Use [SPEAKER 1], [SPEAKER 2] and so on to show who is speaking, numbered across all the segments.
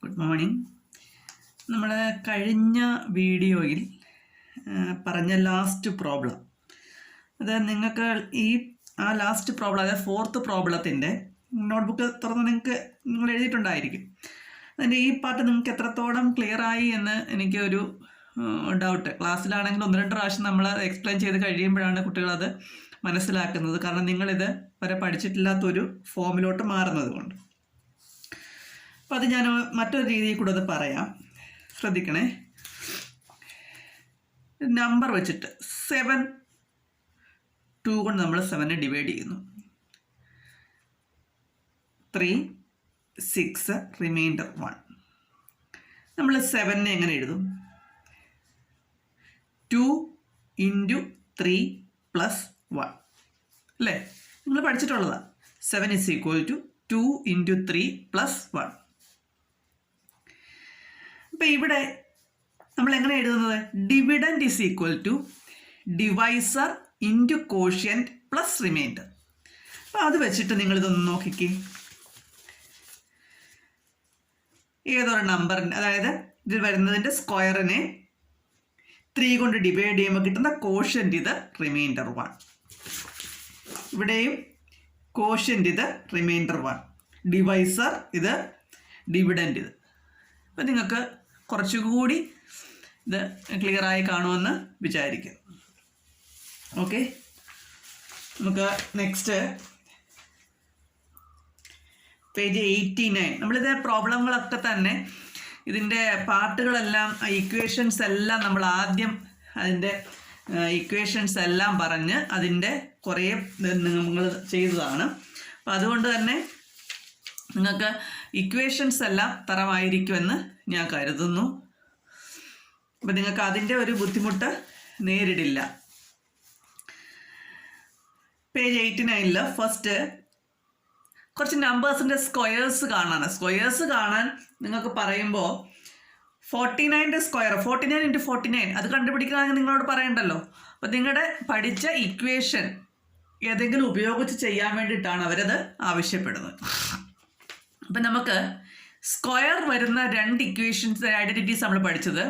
[SPEAKER 1] Good morning. നമ്മൾ കഴിഞ്ഞ വീഡിയോയിൽ പറഞ്ഞ ലാസ്റ്റ് പ്രോബ്ലം, അത് നിങ്ങൾക്ക് ആ ലാസ്റ്റ് പ്രോബ്ലം, അതായത് ഫോർത്ത് പ്രോബ്ലത്തിൻ്റെ നോട്ട്ബുക്ക് തുറന്ന് നിങ്ങൾ എഴുതിയിട്ടുണ്ടായിരിക്കും. അതിൻ്റെ ഈ പാർട്ട് നിങ്ങൾക്ക് എത്രത്തോളം ക്ലിയറായി എന്ന് എനിക്കൊരു ഡൗട്ട്. ക്ലാസ്സിലാണെങ്കിൽ 1-2 പ്രാവശ്യം നമ്മൾ എക്സ്പ്ലെയിൻ ചെയ്ത് കഴിയുമ്പോഴാണ് കുട്ടികളത് മനസ്സിലാക്കുന്നത്. കാരണം നിങ്ങളിത് വരെ പഠിച്ചിട്ടില്ലാത്തൊരു ഫോമിലോട്ട് മാറുന്നത് കൊണ്ട്. അപ്പോൾ അത് ഞാൻ മറ്റൊരു രീതിയിൽ കൂടെ അത് പറയാം, ശ്രദ്ധിക്കണേ. നമ്പർ വെച്ചിട്ട് 7 2 കൊണ്ട് നമ്മൾ 7 ഡിവൈഡ് ചെയ്യുന്നു. 3 6 റിമൈൻഡർ 1. നമ്മൾ 7 എങ്ങനെ എഴുതും? 2 × 3 + 1 അല്ലേ? നിങ്ങൾ പഠിച്ചിട്ടുള്ളതാണ്. 7 = 2 × 3 + 1. അപ്പം ഇവിടെ നമ്മൾ എങ്ങനെ എഴുതുന്നത്? Dividend = divisor × quotient + remainder. അപ്പോൾ അത് വെച്ചിട്ട് നിങ്ങളിതൊന്ന് നോക്കിക്കേ. ഏതൊരു നമ്പറിൻ്റെ, അതായത് ഇതിൽ വരുന്നതിൻ്റെ സ്ക്വയറിനെ 3 കൊണ്ട് ഡിവൈഡ് ചെയ്യുമ്പോൾ കിട്ടുന്ന കോഷ്യൻറ്റ് ഇത്, റിമൈൻഡർ 1. ഇവിടെയും കോഷ്യൻറ്റ് ഇത്, റിമൈൻഡർ 1. ഡിവൈസർ ഇത്, ഡിവിഡൻറ്റ് ഇത്. അപ്പം നിങ്ങൾക്ക് കുറച്ചുകൂടി ഇത് ക്ലിയറായി കാണുമെന്ന് വിചാരിക്കും. ഓക്കെ, നമുക്ക് നെക്സ്റ്റ് പേജ് 89. നമ്മളിത് പ്രോബ്ലങ്ങളൊക്കെ തന്നെ ഇതിൻ്റെ പാർട്ടുകളെല്ലാം, ഇക്വേഷൻസ് എല്ലാം നമ്മൾ ആദ്യം അതിൻ്റെ ഇക്വേഷൻസ് എല്ലാം പറഞ്ഞ് അതിൻ്റെ കുറേ നിങ്ങൾ ചെയ്തതാണ്. അപ്പം അതുകൊണ്ട് തന്നെ നിങ്ങൾക്ക് ഇക്വേഷൻസ് എല്ലാം തറമായിരിക്കുമെന്ന് ഞാൻ കരുതുന്നു. അപ്പം നിങ്ങൾക്ക് അതിൻ്റെ ഒരു ബുദ്ധിമുട്ട് നേരിടില്ല. പേജ് 89 ഫസ്റ്റ് കുറച്ച് നമ്പേഴ്സിൻ്റെ സ്ക്വയേഴ്സ് കാണാനാണ്. സ്ക്വയേഴ്സ് കാണാൻ നിങ്ങൾക്ക് പറയുമ്പോൾ 49ൻ്റെ സ്ക്വയർ, 49 × 49 അത് കണ്ടുപിടിക്കണമെങ്കിൽ നിങ്ങളോട് പറയണ്ടല്ലോ. അപ്പം നിങ്ങളുടെ പഠിച്ച ഇക്വേഷൻ ഏതെങ്കിലും ഉപയോഗിച്ച് ചെയ്യാൻ വേണ്ടിയിട്ടാണ് അവരത് ആവശ്യപ്പെടുന്നത്. അപ്പം നമുക്ക് സ്ക്വയർ വരുന്ന 2 ഇക്വേഷൻസ് ഐഡൻറ്റിറ്റീസ് നമ്മൾ പഠിച്ചത്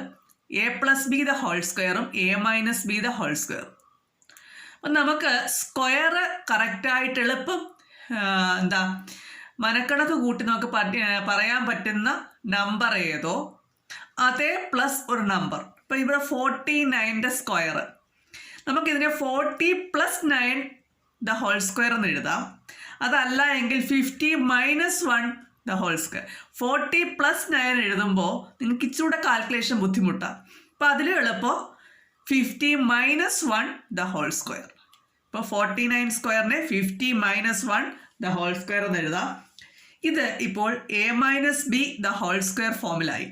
[SPEAKER 1] a + b² ഉം a - b². അപ്പം നമുക്ക് സ്ക്വയർ കറക്റ്റായിട്ട് എളുപ്പം മനക്കണക്ക് കൂട്ടി നമുക്ക് പറയാൻ പറ്റുന്ന നമ്പർ ഏതോ അതേ പ്ലസ് ഒരു നമ്പർ. ഇപ്പം ഇവിടെ 49ൻ്റെ സ്ക്വയർ, നമുക്കിതിനെ 40 + 9² എന്ന് എഴുതാം. അതല്ല എങ്കിൽ 50 - 1² 40 + 9 എഴുതുമ്പോൾ നിങ്ങൾക്ക് ഇച്ചിരൂടെ കാൽക്കുലേഷൻ ബുദ്ധിമുട്ടാണ്. അപ്പോൾ അതിൽ എളുപ്പം 50 - 1² ഇപ്പോൾ 49 സ്ക്വയറിനെ 50 - 1² എന്ന് എഴുതാം. ഇത് ഇപ്പോൾ a - b² ഫോമിലായി.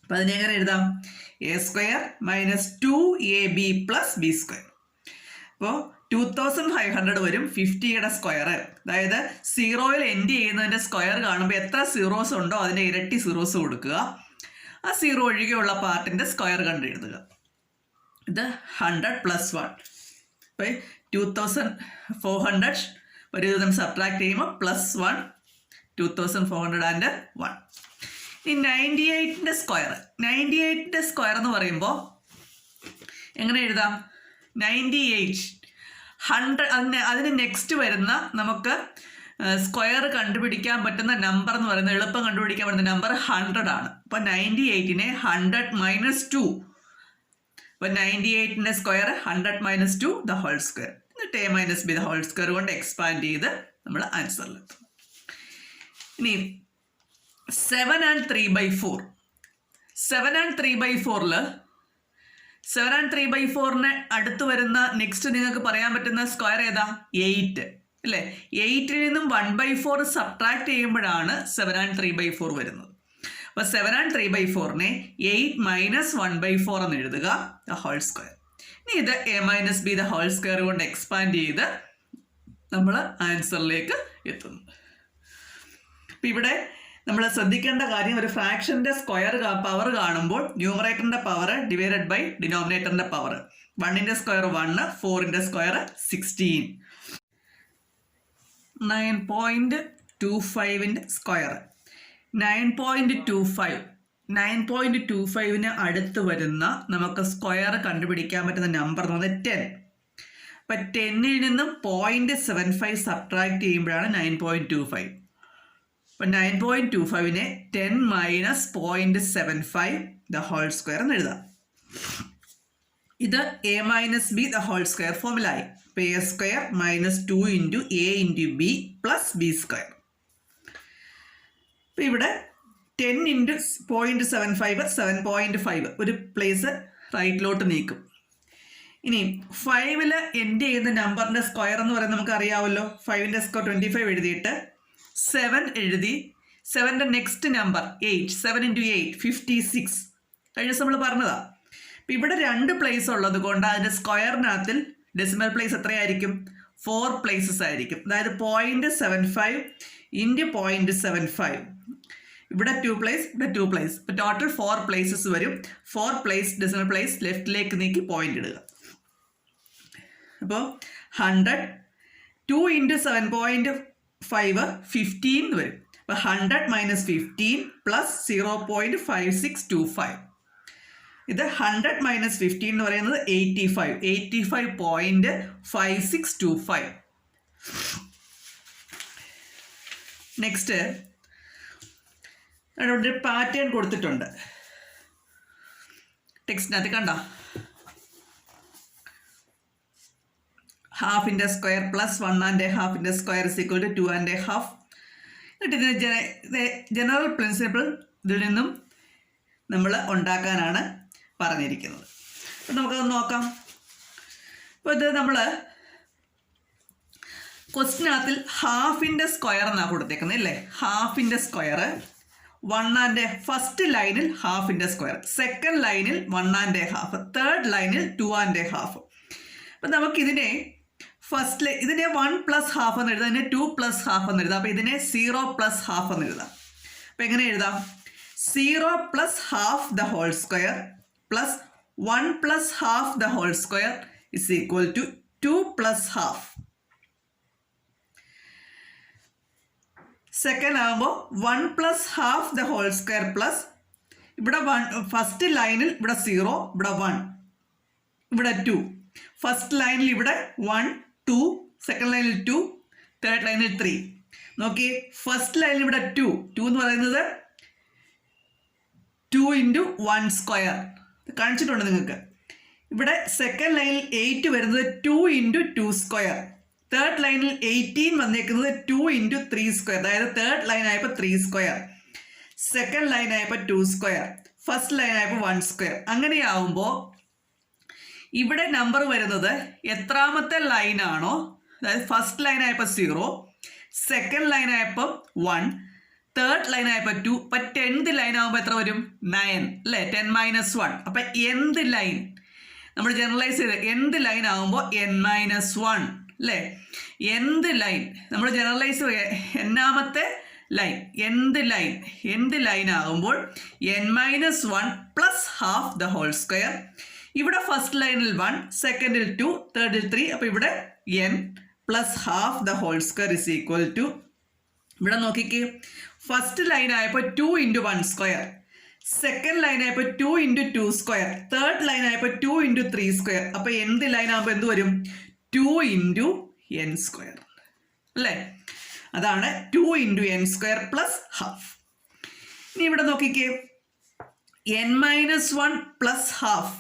[SPEAKER 1] അപ്പോൾ അതിനെങ്ങനെ എഴുതാം? a² - 2ab + b². അപ്പോൾ 2500 വരും 50യുടെ സ്ക്വയർ. അതായത് 0യിൽ എൻഡ് ചെയ്യുന്നതിൻ്റെ സ്ക്വയർ കാണുമ്പോൾ എത്ര സീറോസ് ഉണ്ടോ അതിൻ്റെ ഇരട്ടി സീറോസ് കൊടുക്കുക. ആ 0 ഒഴികെയുള്ള പാർട്ടിൻ്റെ സ്ക്വയർ കണ്ട് എഴുതുക. ഇത് 100 + 1. അപ്പോൾ 2400 ഒരു ഇത് നമ്മൾ സബ്ട്രാക്ട് ചെയ്യുമ്പോൾ +1 2401. ഈ 98ൻ്റെ സ്ക്വയർ, 98ൻ്റെ സ്ക്വയർ എന്ന് പറയുമ്പോൾ എങ്ങനെ എഴുതാം? 98 100 അതിന് നെക്സ്റ്റ് വരുന്ന നമുക്ക് സ്ക്വയർ കണ്ടുപിടിക്കാൻ പറ്റുന്ന നമ്പർ എന്ന് പറയുന്നത്, എളുപ്പം കണ്ടുപിടിക്കാൻ പറ്റുന്ന നമ്പർ 100 ആണ്. അപ്പോൾ 98നെ 100 - 2. അപ്പോൾ 98ൻ്റെ സ്ക്വയർ 100 - 2² എന്നിട്ട് a - b² കൊണ്ട് എക്സ്പാൻഡ് ചെയ്ത് നമ്മൾ ആൻസറിലെത്തും. ഇനി 7 and 3/4. 7 and 3/4 7 and 3/4 അടുത്ത് വരുന്ന നെക്സ്റ്റ് നിങ്ങൾക്ക് പറയാൻ പറ്റുന്ന സ്ക്വയർ ഏതാ? 8 അല്ലേ? 8ൽ നിന്നും 1/4 സബ്ട്രാക്ട് ചെയ്യുമ്പോഴാണ് 7 and 3/4 വരുന്നത്. അപ്പോൾ 7 and 3/4നെ 8 - 1/4 എന്ന് എഴുതുക,². ഇനി ഇത് a - b² കൊണ്ട് എക്സ്പാൻഡ് ചെയ്ത് നമ്മൾ ആൻസറിലേക്ക് എത്തുന്നു. അപ്പം ഇവിടെ നമ്മൾ ശ്രദ്ധിക്കേണ്ട കാര്യം, ഒരു ഫ്രാക്ഷൻ്റെ സ്ക്വയർ പവർ കാണുമ്പോൾ ന്യൂമറേറ്ററിൻ്റെ പവർ ഡിവൈഡഡ് ബൈ ഡിനോമിനേറ്ററിൻ്റെ പവർ. 1ൻ്റെ സ്ക്വയർ 1, 4ൻ്റെ സ്ക്വയർ 16, 9.25ൻ്റെ സ്ക്വയർ. 9.25 അടുത്ത് വരുന്ന നമുക്ക് സ്ക്വയർ കണ്ടുപിടിക്കാൻ പറ്റുന്ന നമ്പർ എന്ന് പറഞ്ഞാൽ 10. അപ്പം 10ൽ നിന്നും 0.75 സബ്ട്രാക്ട് ചെയ്യുമ്പോഴാണ് 9.25. അപ്പം 9.25നെ 10 മൈനസ് 0.75 ദ ഹോൾ സ്ക്വയർ എന്ന് എഴുതാം. ഇത് a minus b the whole square ഫോമിലായി. അപ്പോൾ a square minus 2 into a into b plus b square. അപ്പോൾ ഇവിടെ 10 ഇൻറ്റു 0.75 7.5 ഒരു പ്ലേസ് റൈറ്റിലോട്ട് നീക്കും. ഇനി 5ൽ എൻഡ് ചെയ്യുന്ന നമ്പറിൻ്റെ സ്ക്വയർ എന്ന് പറയുന്നത് നമുക്ക് അറിയാമല്ലോ. 5ൻ്റെ സ്ക്വയർ 25 എഴുതിയിട്ട് 7 എഴുതി 7ൻ്റെ നെക്സ്റ്റ് നമ്പർ 8. 7 ഇൻറ്റു 8 56 കഴിഞ്ഞ ദിവസം നമ്മൾ പറഞ്ഞതാണ്. അപ്പം ഇവിടെ 2 പ്ലേസ് ഉള്ളത് കൊണ്ട് അതിൻ്റെ സ്ക്വയറിനകത്തിൽ ഡെസിമൽ പ്ലേസ് എത്രയായിരിക്കും? 4 പ്ലേസസ് ആയിരിക്കും. അതായത് 0.75 ഇൻറ്റു 0.75. ഇവിടെ 2 പ്ലേസ്, ഇവിടെ 2 പ്ലേസ്. ഇപ്പോൾ ടോട്ടൽ 4 പ്ലേസസ് വരും. 4 പ്ലേസ് ഡെസിമൽ പ്ലേസ് ലെഫ്റ്റിലേക്ക് നീക്കി പോയിന്റ് ഇടുക. അപ്പോൾ 100 2 ഇൻറ്റു 7.5 15 വരും. അപ്പോൾ 100 മൈനസ് 15 പ്ലസ് 0.5625. ഇത് 100 മൈനസ് 15 എന്ന് പറയുന്നത് 85.5625. നെക്സ്റ്റ് അവിടെ ഒരു പാറ്റേൺ കൊടുത്തിട്ടുണ്ട് ടെക്സ്റ്റിനകത്ത്, കണ്ടോ? ഹാഫിൻ്റെ square plus 1.5 square is equal to 2.5. എന്നിട്ട് ഇതിന് ജനറൽ പ്രിൻസിപ്പിൾ ഇതിൽ നിന്നും നമ്മൾ ഉണ്ടാക്കാനാണ് പറഞ്ഞിരിക്കുന്നത്. അപ്പം നമുക്കത് നോക്കാം. അപ്പോൾ ഇത് നമ്മൾ ക്വസ്റ്റിനകത്തിൽ ഹാഫിൻ്റെ സ്ക്വയർ എന്നാണ് കൊടുത്തേക്കുന്നത് അല്ലേ? ഹാഫിൻ്റെ സ്ക്വയർ 1.5, ഫസ്റ്റ് ലൈനിൽ ഹാഫിൻ്റെ സ്ക്വയർ, സെക്കൻഡ് ലൈനിൽ 1.5, തേർഡ് ലൈനിൽ 2.5. അപ്പം നമുക്കിതിനെ ഇതിനെ 1 പ്ലസ് ഹാഫ് എന്ന് എഴുതാം, ഇതിനെ 2 പ്ലസ് ഹാഫ് എന്ന് എഴുതാം. അപ്പോൾ ഇതിനെ 0 പ്ലസ് ഹാഫ് എന്ന് എഴുതാം. അപ്പം എങ്ങനെ എഴുതാം? 0 plus half the whole square plus 1 plus half the whole square is equal to 2 plus half. Second ആകുമ്പോൾ 1 plus half the whole square plus ഇവിടെ 1, ഫസ്റ്റ് ലൈനിൽ ഇവിടെ 0, ഇവിടെ 1, ഇവിടെ 2. ഫസ്റ്റ് ലൈനിൽ ഇവിടെ 1 2, സെക്കൻഡ് ലൈനിൽ 2, തേർഡ് ലൈനിൽ 3. നോക്കി, ഫസ്റ്റ് ലൈനിൽ ഇവിടെ 2 എന്ന് പറയുന്നത് 2 ഇൻറ്റു 1 സ്ക്വയർ കാണിച്ചിട്ടുണ്ട് നിങ്ങൾക്ക്. ഇവിടെ സെക്കൻഡ് ലൈനിൽ 8 വരുന്നത് 2 ഇൻറ്റു 2 സ്ക്വയർ. തേർഡ് ലൈനിൽ 18 വന്നേക്കുന്നത് 2 ഇൻറ്റു 3 സ്ക്വയർ. അതായത് തേർഡ് ലൈൻ ആയപ്പോൾ 3 സ്ക്വയർ, സെക്കൻഡ് ലൈൻ ആയപ്പോൾ 2 സ്ക്വയർ, ഫസ്റ്റ് ലൈൻ ആയപ്പോൾ 1 സ്ക്വയർ. അങ്ങനെയാവുമ്പോൾ ഇവിടെ നമ്പർ വരുന്നത് എത്രാമത്തെ ലൈനാണോ, അതായത് ഫസ്റ്റ് ലൈൻ ആയപ്പോൾ 0, സെക്കൻഡ് ലൈൻ ആയപ്പോൾ 1, തേർഡ് ലൈൻ ആയപ്പോൾ 2. അപ്പം 10th ലൈൻ ആകുമ്പോൾ എത്ര വരും? 9 അല്ലേ? 10 മൈനസ് 1. അപ്പം എന്ത് ലൈൻ നമ്മൾ ജനറലൈസ് ചെയ്ത് എന്ത് ലൈൻ ആകുമ്പോൾ n-1 അല്ലേ? എന്ത് ലൈൻ നമ്മൾ ജനറലൈസ് എന്നാമത്തെ ലൈൻ, എന്ത് ലൈൻ ആകുമ്പോൾ n-1 plus half the whole square. ഇവിടെ ഫസ്റ്റ് ലൈനിൽ 1, സെക്കൻഡിൽ 2, തേർഡിൽ 3. അപ്പോൾ ഇവിടെ n plus half the whole square is equal to, ഇവിടെ നോക്കിക്കേ, ഫസ്റ്റ് ലൈൻ ആയപ്പോൾ 2 ഇൻറ്റു 1 സ്ക്വയർ, സെക്കൻഡ് ലൈൻ ആയപ്പോൾ 2 ഇൻറ്റു 2 സ്ക്വയർ, തേർഡ് ലൈൻ ആയപ്പോൾ 2 ഇൻറ്റു 3 സ്ക്വയർ. അപ്പോൾ എന്ത് ലൈൻ ആകുമ്പോൾ എന്ത് വരും? 2 ഇൻറ്റു n സ്ക്വയർ അല്ലേ? അതാണ് 2 into n square plus half. ഇനി ഇവിടെ നോക്കിക്കേ, n-1 plus half,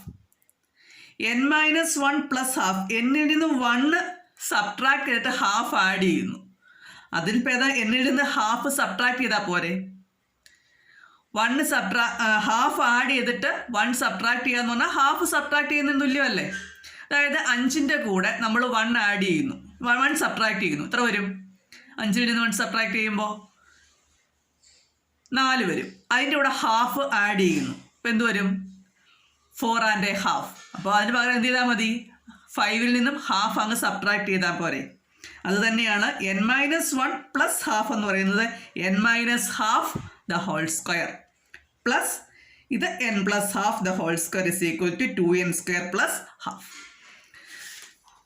[SPEAKER 1] n-1 plus half, എന്നിൽ നിന്ന് 1 സബ്ട്രാക്ട് ചെയ്തിട്ട് ഹാഫ് ആഡ് ചെയ്യുന്നു. അതിൽ പേതാ എന്നിൽ നിന്ന് ഹാഫ് സബ്ട്രാക്ട് ചെയ്താൽ പോരെ? 1 ഹാഫ് ആഡ് ചെയ്തിട്ട് 1 സബ്ട്രാക്ട് ചെയ്യാന്ന് പറഞ്ഞാൽ ഹാഫ് സബ്ട്രാക്ട് ചെയ്യുന്നതിന് തുല്യമല്ലേ? അതായത് 5ൻ്റെ കൂടെ നമ്മൾ 1 ആഡ് ചെയ്യുന്നു, 1 സബ്ട്രാക്ട് ചെയ്യുന്നു. എത്ര വരും? 5ൽ നിന്ന് 1 സബ്ട്രാക്ട് ചെയ്യുമ്പോൾ 4 വരും. അതിൻ്റെ കൂടെ ഹാഫ് ആഡ് ചെയ്യുന്നു. അപ്പോൾ എന്ത് വരും? 4.5. അപ്പോൾ അതിന് പകരം എന്ത് ചെയ്താൽ മതി? 5ൽ നിന്നും ഹാഫ് അങ്ങ് സബ്ട്രാക്ട് ചെയ്താൽ പോരെ? അത് തന്നെയാണ് n-1 പ്ലസ് ഹാഫ് എന്ന് പറയുന്നത്. n-1/2 the whole square plus ഇത് n plus half the whole square is equal to 2n square plus half.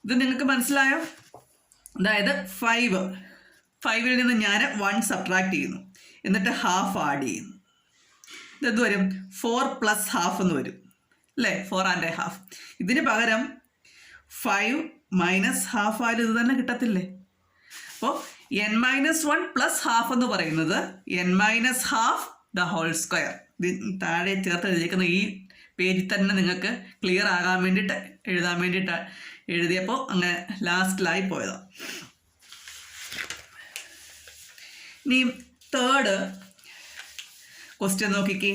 [SPEAKER 1] ഇത് നിങ്ങൾക്ക് മനസ്സിലായോ? അതായത് 5ൽ നിന്ന് ഞാൻ 1 സബ്ട്രാക്ട് ചെയ്യുന്നു. എന്നിട്ട് ഹാഫ് ആഡ് ചെയ്യുന്നു. ഇതെന്ത് വരും? 4 + ½ എന്ന് വരും അല്ലേ? 4 1/2. ഇതിന് പകരം 5 - ½ ആയാലും ഇത് തന്നെ കിട്ടത്തില്ലേ? അപ്പോൾ n-1 + ½ എന്ന് പറയുന്നത് n-12 താഴെ ചേർത്ത് എഴുതിയിരിക്കുന്ന ഈ പേജിൽ തന്നെ നിങ്ങൾക്ക് ക്ലിയർ ആകാൻ വേണ്ടിയിട്ട് എഴുതാൻ വേണ്ടിയിട്ട് എഴുതിയപ്പോൾ അങ്ങനെ ലാസ്റ്റിലായി പോയതാണ്. ഇനി തേർഡ് ക്വസ്റ്റ്യൻ നോക്കിക്കേ.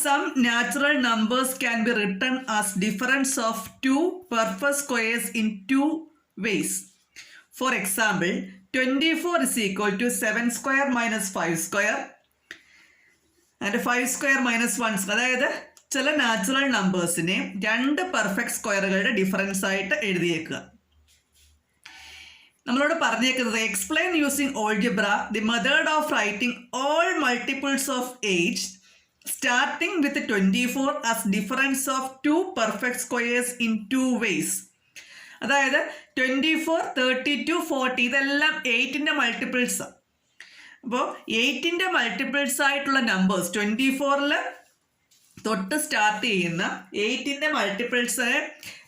[SPEAKER 1] Some natural numbers can be written as difference of 2 perfect squares in 2 ways. For example 24 = 7² - 5² and 5² - 1². അതായത് ചില നാച്ചുറൽ നമ്പേഴ്സിനെ 2 പെർഫെക്റ്റ് സ്ക്വയറുകളുടെ ഡിഫറൻസ് ആയിട്ട് എഴുതിയേക്കുക. നമ്മളോട് പറഞ്ഞേക്കുന്നത് explain using algebra the method of writing all multiples of 8 starting with 24 as difference of 2 perfect squares in 2 ways. അതായത് 24, 32, 40 ഇതെല്ലാം 8ൻ്റെ മൾട്ടിപ്പിൾസ്. അപ്പോൾ 8ൻ്റെ മൾട്ടിപ്പിൾസ് ആയിട്ടുള്ള നമ്പേഴ്സ് 24ൽ തൊട്ട് സ്റ്റാർട്ട് ചെയ്യുന്ന 8ൻ്റെ മൾട്ടിപ്പിൾസ്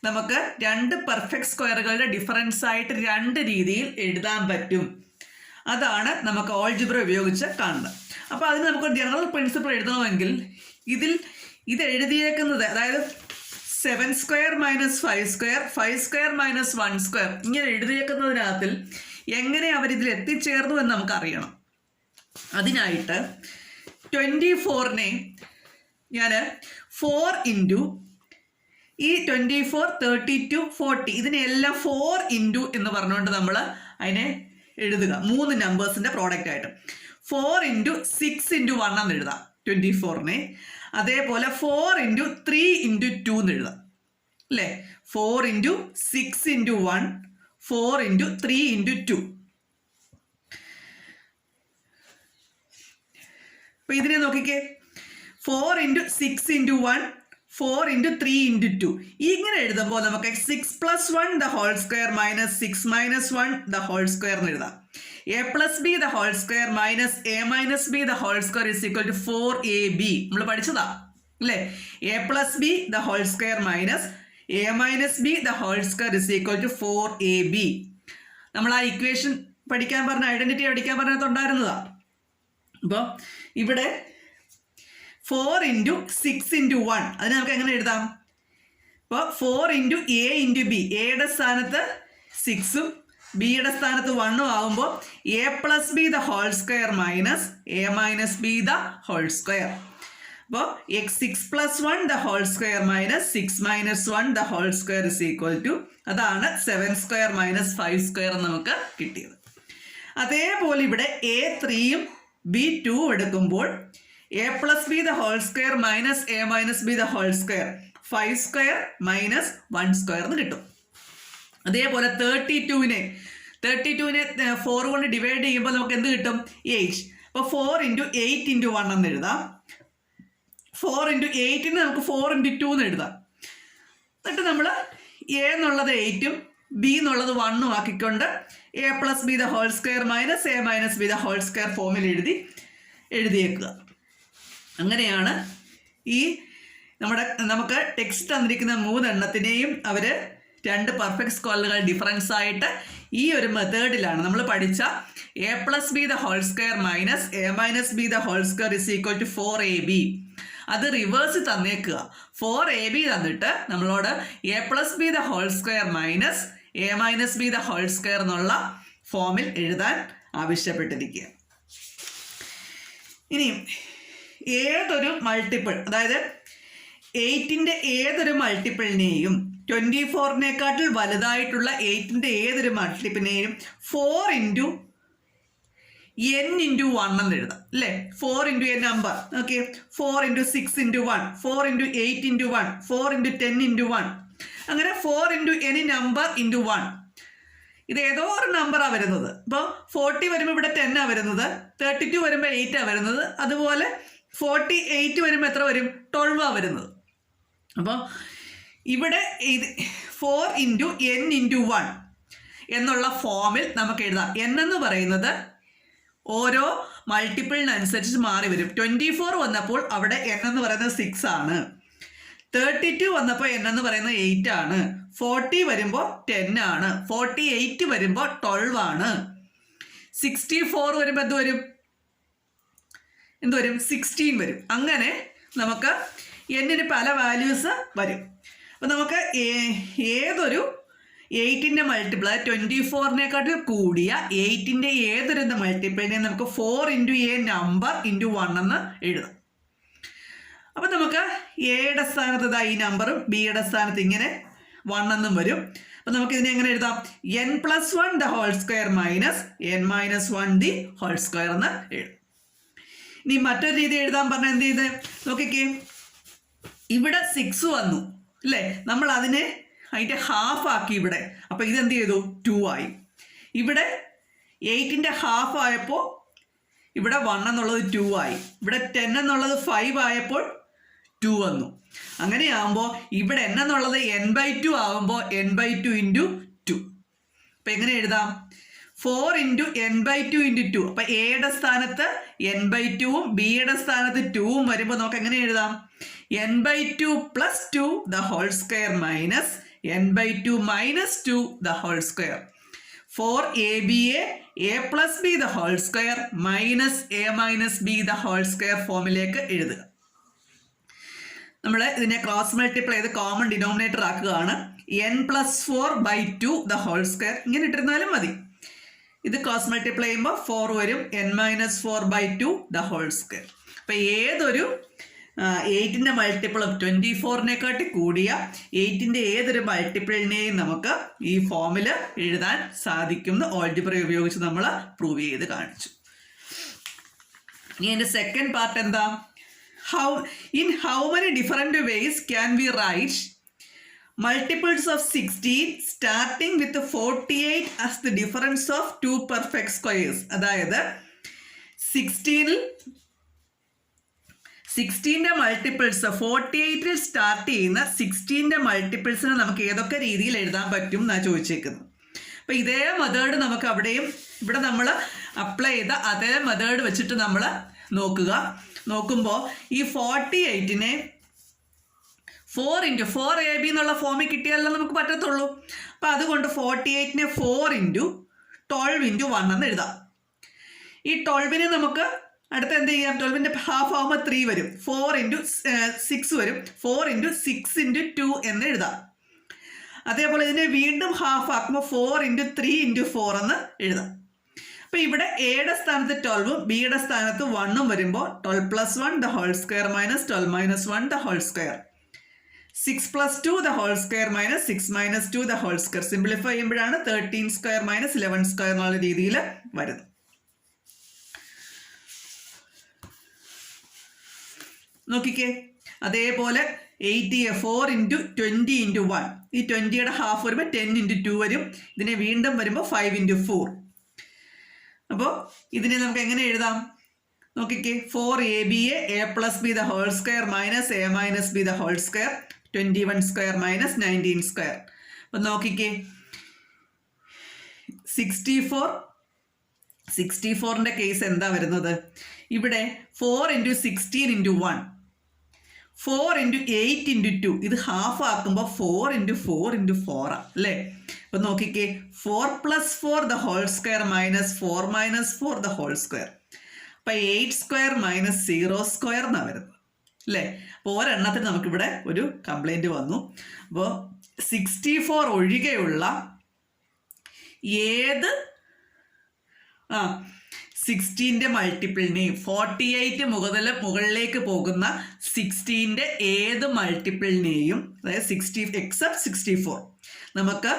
[SPEAKER 1] നമുക്ക് 2 പെർഫെക്റ്റ് സ്ക്വയറുകളുടെ ഡിഫറൻസ് ആയിട്ട് 2 രീതിയിൽ എഴുതാൻ പറ്റും. അതാണ് നമുക്ക് ഓൾജിബ്ര ഉപയോഗിച്ച് കാണുന്നത്. അപ്പോൾ അതിന് നമുക്ക് ജനറൽ പ്രിൻസിപ്പിൾ എഴുതണമെങ്കിൽ ഇത് എഴുതിയേക്കുന്നത് അതായത് 7² - 5², 5² - 1² ഇങ്ങനെ എഴുതിയേക്കുന്നതിനകത്തിൽ എങ്ങനെ അവരിതിൽ എത്തിച്ചേർന്നു എന്ന് നമുക്കറിയണം. അതിനായിട്ട് 24നെ ഞാൻ 4 ഇൻറ്റു ഈ 24, 32, 40 ഇതിനെല്ലാം 4 ഇൻറ്റു എന്ന് പറഞ്ഞുകൊണ്ട് നമ്മൾ അതിനെ എഴുതുക. 3 നമ്പേഴ്സിൻ്റെ പ്രോഡക്റ്റ് ആയിട്ട് 4 × 6 × 1 എന്ന് എഴുതാം 24നെ. അതേപോലെ 4 × 3 × 2 എന്ന് എഴുതാം അല്ലേ? 4 × 6 × 1, 4 × 3 × 2. അപ്പോൾ ഇതിനെ നോക്കിക്കേ. 4 × 6 × 1, 4 × 3 × 2 ഇങ്ങനെ എഴുതുമ്പോൾ നമുക്ക് 6 + 1 the whole square minus 6 - 1 the whole square എന്ന് എഴുതാം. a + b the whole square minus a - b the whole square is equal to 4ab. നമ്മൾ പഠിച്ചതാ അല്ലേ? a + b the whole square minus a - b the whole square is equal to 4ab. നമ്മൾ ആ equation പഠിക്കാൻ പറഞ്ഞ identity പഠിക്കാൻ പറഞ്ഞതുണ്ടായിരുന്നതാ. അപ്പോൾ ഇവിടെ 4 × 6 × 1 അതിന് നമുക്ക് എങ്ങനെ എഴുതാം? അപ്പോൾ 4 × a × b എയുടെ സ്ഥാനത്ത് 6ഉം ബിയുടെ സ്ഥാനത്ത് 1ഉം ആകുമ്പോൾ a + b the whole square minus a - b the whole square. അപ്പോൾ 6 + 1 the whole square minus 6 - 1 the whole square is equal to അതാണ് 7² - 5² നമുക്ക് കിട്ടിയത്. അതേപോലെ ഇവിടെ a3ഉം b2ഉം എടുക്കുമ്പോൾ a + b the whole square minus a - b the whole square 5² - 1² എന്ന് കിട്ടും. അതേപോലെ 32നെ 4 കൊണ്ട് ഡിവൈഡ് ചെയ്യുമ്പോൾ നമുക്ക് എന്ത് കിട്ടും? 8. അപ്പോൾ 4 × 8 × 1 എന്ന് എഴുതാം. 4 × 8ന് നമുക്ക് 4 × 2 എന്ന് എഴുതാം. എന്നിട്ട് നമ്മൾ a എന്നുള്ളത് 8ഉം b എന്നുള്ളത് 1ഉം ആക്കിക്കൊണ്ട് a + b the whole square minus a - b the whole square ഫോമിൽ എഴുതിയേക്കുക. അങ്ങനെയാണ് ഈ നമുക്ക് ടെക്സ്റ്റ് തന്നിരിക്കുന്ന 3 എണ്ണത്തിനെയും അവർ 2 പെർഫെക്റ്റ് സ്ക്വയറുകൾ ഡിഫറൻസ് ആയിട്ട് ഈ ഒരു മെത്തേഡിലാണ് നമ്മൾ പഠിച്ച a + b the whole square minus a - b the whole square is equal to 4ab. അത് റിവേഴ്സ് തന്നേക്കുക. 4ab തന്നിട്ട് നമ്മളോട് a + b the whole square minus a - b the whole square എന്നുള്ള ഫോമിൽ എഴുതാൻ ആവശ്യപ്പെട്ടിരിക്കുക. ഇനി ഏതൊരു മൾട്ടിപ്പിൾ അതായത് 8ൻ്റെ ഏതൊരു മൾട്ടിപ്പിളിനെയും 24നേക്കാട്ടിൽ വലുതായിട്ടുള്ള 8ൻ്റെ ഏതൊരു മൾട്ടിപ്പിളിനെയും 4 × n × 1 എന്ന് എഴുതാം അല്ലേ? 4 × n നമ്പർ ഓക്കെ. 4 × 6 × 1, 4 × 8 × 1, 4 × 10 × 1 അങ്ങനെ 4 × n നമ്പർ × 1. ഇത് ഏതോ ഒരു നമ്പറാണ് വരുന്നത്. ഇപ്പോൾ 40 വരുമ്പോൾ ഇവിടെ 10 വരുന്നത്, 32 വരുമ്പോൾ 8 വരുന്നത്, അതുപോലെ 48 വരുമ്പോൾ എത്ര വരും? 12 വരുന്നത്. അപ്പോൾ ഇവിടെ 4 × n × 1 എന്നുള്ള ഫോമിൽ നമുക്ക് എഴുതാം. n എന്ന് പറയുന്നത് ഓരോ മൾട്ടിപ്പിളിനനുസരിച്ച് മാറി വരും. 24 വന്നപ്പോൾ അവിടെ n എന്ന് പറയുന്നത് 6 ആണ്. 32 വന്നപ്പോൾ n എന്ന് പറയുന്നത് 8 ആണ്. 40 വരുമ്പോൾ 10 ആണ്. 48 വരുമ്പോൾ 12 ആണ്. 64 വരുമ്പോൾ എന്ത് വരും 16 വരും. അങ്ങനെ നമുക്ക് n പല വാല്യൂസ് വരും. അപ്പം നമുക്ക് ഏതൊരു 8ൻ്റെ മൾട്ടിപ്പിൾ 24-നേക്കാട്ടിൽ കൂടിയ 8ൻ്റെ ഏതൊരു മൾട്ടിപ്പിളിനെ നമുക്ക് 4 × a നമ്പർ × 1 എന്ന് എഴുതാം. അപ്പം നമുക്ക് എയുടെ സ്ഥാനത്ത് ഇതാ ഈ നമ്പറും ബിയുടെ സ്ഥാനത്ത് ഇങ്ങനെ 1 എന്നും വരും. അപ്പം നമുക്ക് ഇതിനെ എങ്ങനെ എഴുതാം? n+1 the whole square minus n-1 the whole square എന്ന് എഴുതും. ഇനി മറ്റൊരു രീതി എഴുതാൻ പറഞ്ഞാൽ എന്ത് ചെയ്ത് നോക്കിക്കേ, ഇവിടെ 6 വന്നു അല്ലേ, നമ്മൾ അതിനെ അതിൻ്റെ ഹാഫ് ആക്കി ഇവിടെ. അപ്പോൾ ഇതെന്ത് ചെയ്തു 2 ആയി. ഇവിടെ 8ൻ്റെ ഹാഫ് ആയപ്പോൾ ഇവിടെ 1 എന്നുള്ളത് 2 ആയി. ഇവിടെ 10 എന്നുള്ളത് 5 ആയപ്പോൾ 2 വന്നു. അങ്ങനെയാകുമ്പോൾ ഇവിടെ n എന്നുള്ളത് n/2 ആകുമ്പോൾ n/2 × 2. അപ്പം എങ്ങനെ എഴുതാം? 4 × n/2 × 2. അപ്പം എയുടെ സ്ഥാനത്ത് n/2ഉം ബിയുടെ സ്ഥാനത്ത് 2ഉം വരുമ്പോൾ നമുക്ക് എങ്ങനെ എഴുതാം? n/2 + 2 the whole square minus n/2 - 2 the whole square. 4aba a + b the whole square minus a - b the whole square ഫോമിലേക്ക് എഴുതുക. നമ്മൾ ഇതിനെ ക്രോസ് മൾട്ടിപ്ലൈ ചെയ്ത് കോമൺ ഡിനോമിനേറ്റർ ആക്കുകയാണ്. n+4/2 the whole square ഇങ്ങനെ ഇട്ടിരുന്നാലും മതി. ഇത് ക്രോസ് മൾട്ടിപ്ലൈ ചെയ്യുമ്പോൾ 4 വരും. n-4/2 the whole square. അപ്പം ഏതൊരു 8ൻ്റെ മൾട്ടിപ്പിളും 24-നേക്കാട്ടി കൂടിയ 8ൻ്റെ ഏതൊരു മൾട്ടിപ്പിളിനെയും നമുക്ക് ഈ ഫോമിൽ എഴുതാൻ സാധിക്കും. ഓൾജിബ്ര ഉപയോഗിച്ച് നമ്മൾ പ്രൂവ് ചെയ്ത് കാണിച്ചു. ഇനി എൻ്റെ സെക്കൻഡ് പാർട്ട് എന്താ? In how many different ways can we write multiples of 16 starting with 48 as the difference of two perfect squares? അതായത് 16ൻ്റെ മൾട്ടിപ്പിൾസ് 48ൽ സ്റ്റാർട്ട് ചെയ്യുന്ന 16ൻ്റെ മൾട്ടിപ്പിൾസിനെ നമുക്ക് ഏതൊക്കെ രീതിയിൽ എഴുതാൻ പറ്റും എന്നാണ് ചോദിച്ചേക്കുന്നത്. അപ്പോൾ ഇതേ മെത്തേഡ് നമുക്ക് അവിടെയും ഇവിടെ നമ്മൾ അപ്ലൈ ചെയ്ത അതേ മെത്തേഡ് വെച്ചിട്ട് നമ്മൾ നോക്കുമ്പോൾ ഈ 48നെ 4 × 4ab എന്നുള്ള ഫോമിൽ കിട്ടിയാലേ നമുക്ക് പറ്റത്തുള്ളൂ. അപ്പോൾ അതുകൊണ്ട് 48നെ 4 × 12 × 1 എന്ന് എഴുതാം. ഈ 12നെ നമുക്ക് അടുത്ത് എന്ത് ചെയ്യാം? 12ൻ്റെ ഹാഫ് ആകുമ്പോൾ 3 വരും. 4 × 6 വരും. 4 × 6 × 2 എന്ന് എഴുതാം. അതേപോലെ ഇതിനെ വീണ്ടും ഹാഫ് ആക്കുമ്പോൾ 4 × 3 × 4 എന്ന് എഴുതാം. അപ്പോൾ ഇവിടെ എയുടെ സ്ഥാനത്ത് 12ഉം ബിയുടെ സ്ഥാനത്ത് 1ഉം വരുമ്പോൾ 12 + 1 the whole square minus 12 - 1 the whole square. 6 + 2 the whole square minus 6 - 2 the whole square. Simplify ചെയ്യുമ്പോഴാണ് 13² - 11² എന്നുള്ള രീതിയിൽ വരുന്നത്. നോക്കിക്കേ, അതേപോലെ 4 × 20 × 1. ഈ 20യുടെ ഹാഫ് വരുമ്പോൾ 10 × 2 വരും. ഇതിനെ വീണ്ടും വരുമ്പോൾ 5 × 4. അപ്പോൾ ഇതിനെ നമുക്ക് എങ്ങനെ എഴുതാം? നോക്കിക്കേ, 4aba a + b the whole square minus a - b the whole square 21² - 19². അപ്പം നോക്കിക്കേ, 64ൻ്റെ കേസ് എന്താ വരുന്നത്? ഇവിടെ 4 × 16 × 1, 4 × 8 × 2. ഇത് ഹാഫ് ആക്കുമ്പോൾ 4 × 4 × 4 അല്ലേ? അപ്പം നോക്കിക്കേ, 4 + 4 the whole square minus 4 - 4 the whole square. അപ്പം 8² - 0² എന്നാണ് വരുന്നത് അല്ലേ? അപ്പോൾ ഒരെണ്ണത്തിന് നമുക്കിവിടെ ഒരു കംപ്ലൈൻറ്റ് വന്നു. അപ്പോൾ 64 ഒഴികെയുള്ള ഏത് 16ൻ്റെ മൾട്ടിപ്പിളിനെയും 48 മുകളിലേക്ക് പോകുന്ന 16ൻ്റെ ഏത് മൾട്ടിപ്പിളിനെയും, അതായത് 60 എക്സെപ്റ്റ് 64, നമുക്ക്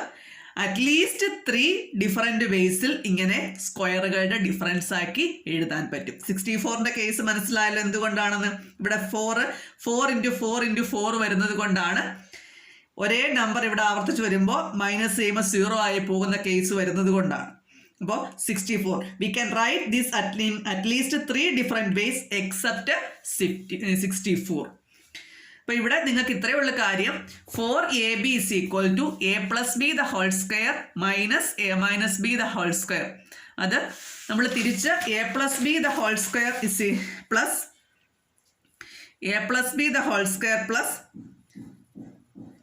[SPEAKER 1] അറ്റ്ലീസ്റ്റ് 3 ഡിഫറെൻ്റ് വേസിൽ ഇങ്ങനെ സ്ക്വയറുകളുടെ ഡിഫറൻസ് ആക്കി എഴുതാൻ പറ്റും. 64ൻ്റെ കേസ് മനസ്സിലായല്ലോ എന്തുകൊണ്ടാണെന്ന്. ഇവിടെ 4 × 4 × 4 വരുന്നത് കൊണ്ടാണ്. ഒരേ നമ്പർ ഇവിടെ ആവർത്തിച്ച് വരുമ്പോൾ മൈനസ് ചെയ്യുമ്പോൾ 0 ആയി പോകുന്ന കേസ് വരുന്നത് കൊണ്ടാണ്. അപ്പോൾ 64 we can write this at least 3 different ways except 64. അപ്പോൾ ഇവിടെ നിങ്ങൾക്ക് ഇത്രയുള്ള കാര്യം, 4ab = a + b the whole square minus a - b the whole square. അത് നമ്മൾ തിരിച്ച് a plus b the whole square is plus a plus b the whole square plus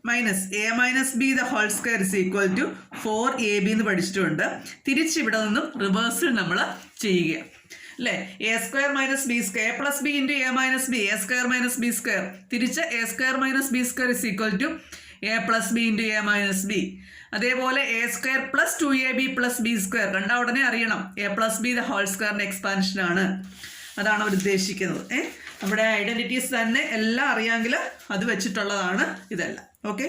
[SPEAKER 1] minus a minus b the whole square is equal to 4ab എന്ന് പഠിച്ചിട്ടുണ്ട്. തിരിച്ചിവിടെ നിന്നും റിവേഴ്സിൽ നമ്മൾ ചെയ്യുക അല്ലേ. A square minus b square a plus b into a minus b a square minus b square തിരിച്ച് a square minus b square is equal to a plus b into a minus B. അതേപോലെ a square plus 2ab plus b square കണ്ട ഉടനെ അറിയണം a plus b the whole സ്ക്വയറിൻ്റെ എക്സ്പാൻഷനാണ്. അതാണ് അവർ ഉദ്ദേശിക്കുന്നത്. നമ്മുടെ ഐഡൻറ്റിറ്റീസ് തന്നെ എല്ലാം അറിയാമെങ്കിൽ അത് വെച്ചിട്ടുള്ളതാണ് ഇതെല്ലാം. ഓക്കെ.